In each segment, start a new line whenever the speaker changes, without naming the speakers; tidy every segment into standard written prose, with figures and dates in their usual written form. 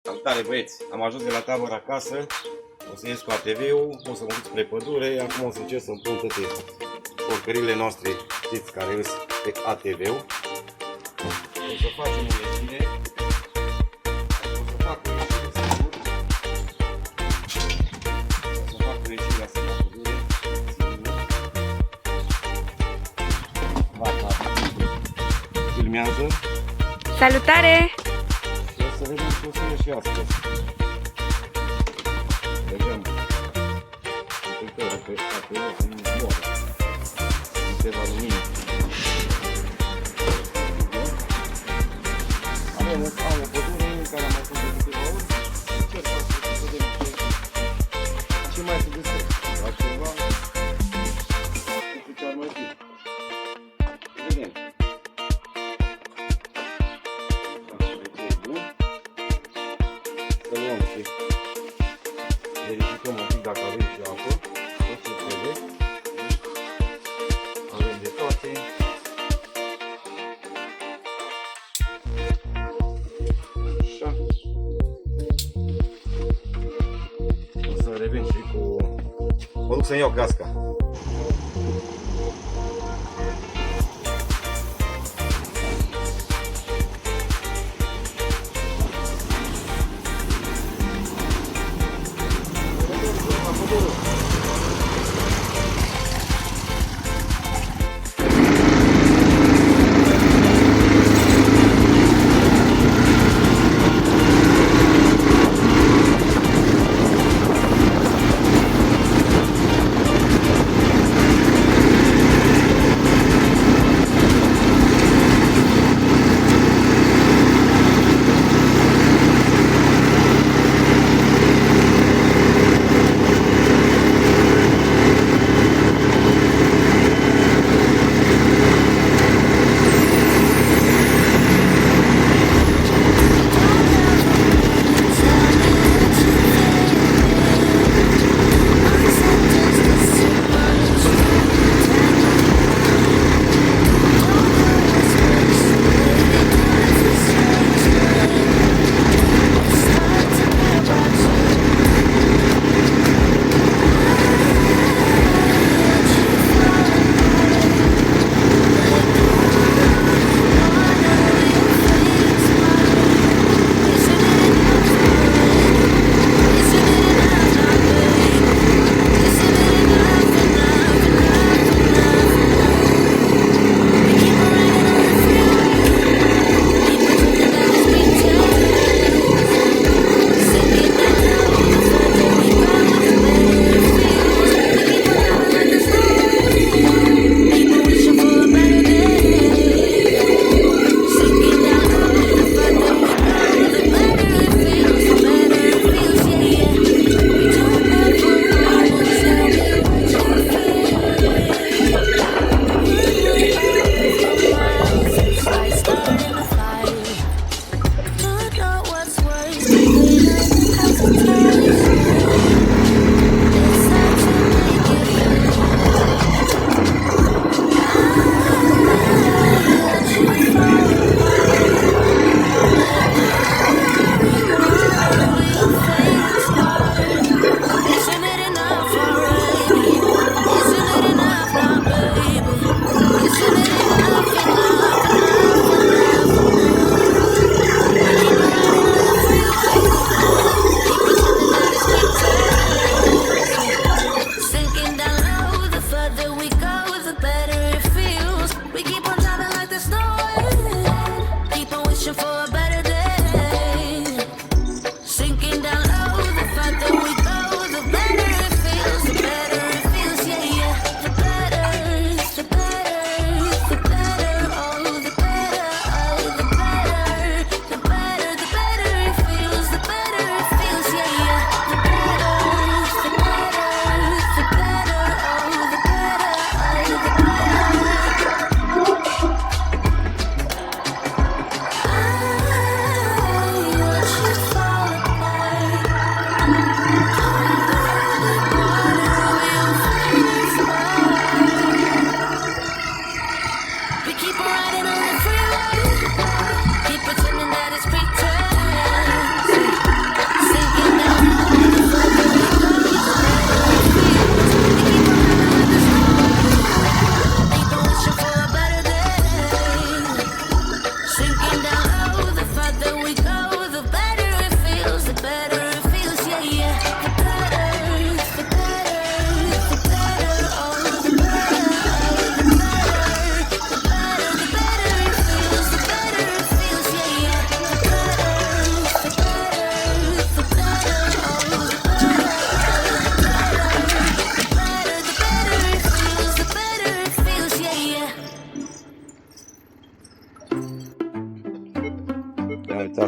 Salutare băieți, am ajuns de la tabără acasă, o să ies cu ATV-ul, o să mă duc spre pădure, acum o să încerc să împun toate porcările noastre, știți, care îs pe ATV-ul. O să facem o ieșire, o să fac o ieșire singur, o să fac o ieșire asta la pădure, singur. Vaca filmează.
Salutare!
Și o să vedem ce o să ieși astăzi. Vedem. Uite-o pe acolo să nu moară. Uite la lumină. Am o pădure în care am mai fost de câteva ori. Încerc să vedem ce mai se găsesc. La ceva. Nu știu ce ar mai fi. Vedem. Să luăm și verificăm un pic dacă avem și apă, tot ce trebuie. Avem de toate. Așa. O să revin și cu... Mă duc să-mi iau casca.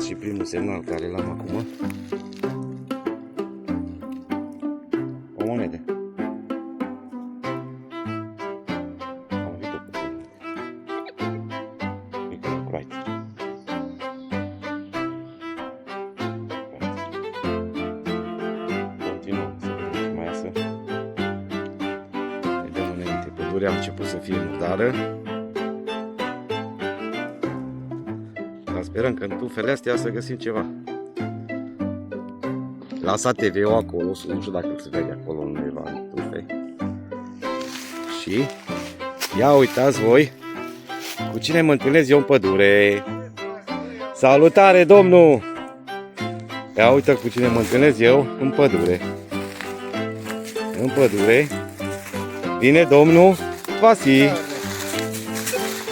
luați și primul semnal care l-am acum. O monedă. Am venit-o puțin. E ca right. Continuăm să vedem ce mai iasă. Vedem înainte. Pădurea a început să fie murdară. Dar sperăm că în tufele astea să găsim ceva. Lasă TV-ul acolo, nu știu dacă se vede acolo undeva în tufe. Și ia uitați voi cu cine mă întâlnesc eu în pădure. Salutare, domnul! Ia uite cu cine mă întâlnesc eu în pădure. În pădure vine domnul Vasi.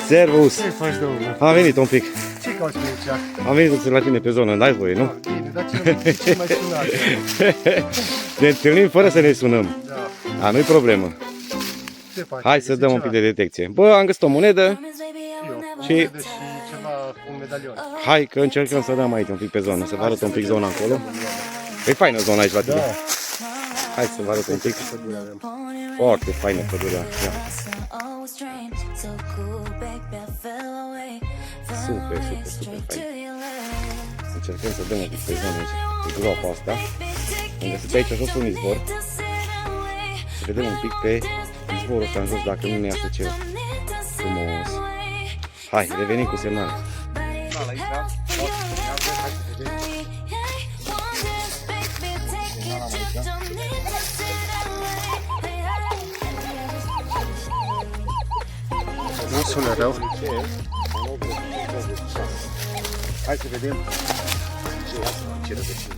Servus!
Ce faci, domnule?
Am venit un pic.
Ce cauți pe aici?
Am venit la tine pe zonă, n-ai voie, nu?
Bine, dar ce mai sunat?
Ne întâlnim fără să ne sunăm.
Da.
A, nu-i problemă.
Ce faci?
Hai să dăm un pic de detecție. Bă, am găsit o monedă.
Și ceva cu medalion.
Hai că încercăm să dăm aici un pic pe zonă, să vă arăt un pic zona acolo. E faină zona aici la tine.
Da.
Hai să vă arăt un pic.
Pădure avem.
Foarte faină pădurea. Ia. Super, super, super fain. Încercăm să dăm un pic pe zonă aici. Pe groapa asta. Am găsit aici jos un izvor. Să vedem un pic pe izvorul ăsta în jos, dacă nu ne iasă ceva frumos. Hai, revenim cu semnale.
Nu sună rău.
Hai să vedem ce iasă, ce rădăcini.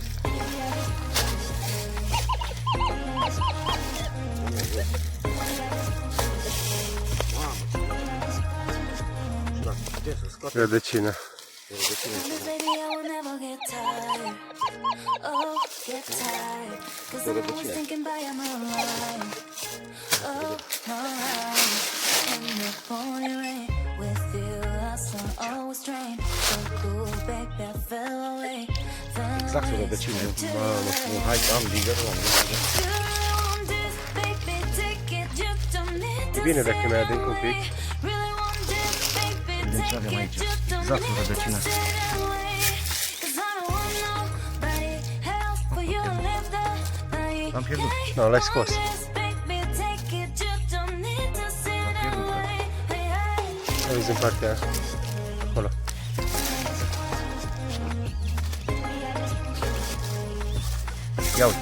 Rădăcină.
Exact o rădăcină. Mamă, hai că am digărul, am digărul.
E bine dacă mai adânc un pic.
Vedem ce avem aici. Exact o rădăcină. L-am pierdut.
Nu, l-ai scos. Auzi în partea acolo.
Ia uite.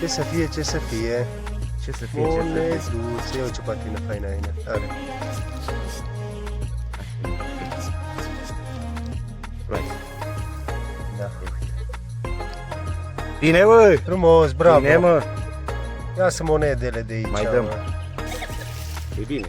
Ce să fie, ce să fie.
Ce să fie, ce să fie.
Moneduțe, eu ce patină faină are.
Right.
Da.
Bine, bă!
Frumos, bravo.
Bine, mă!
Ia să monedele de aici.
Mai dăm.
mă.
E bine.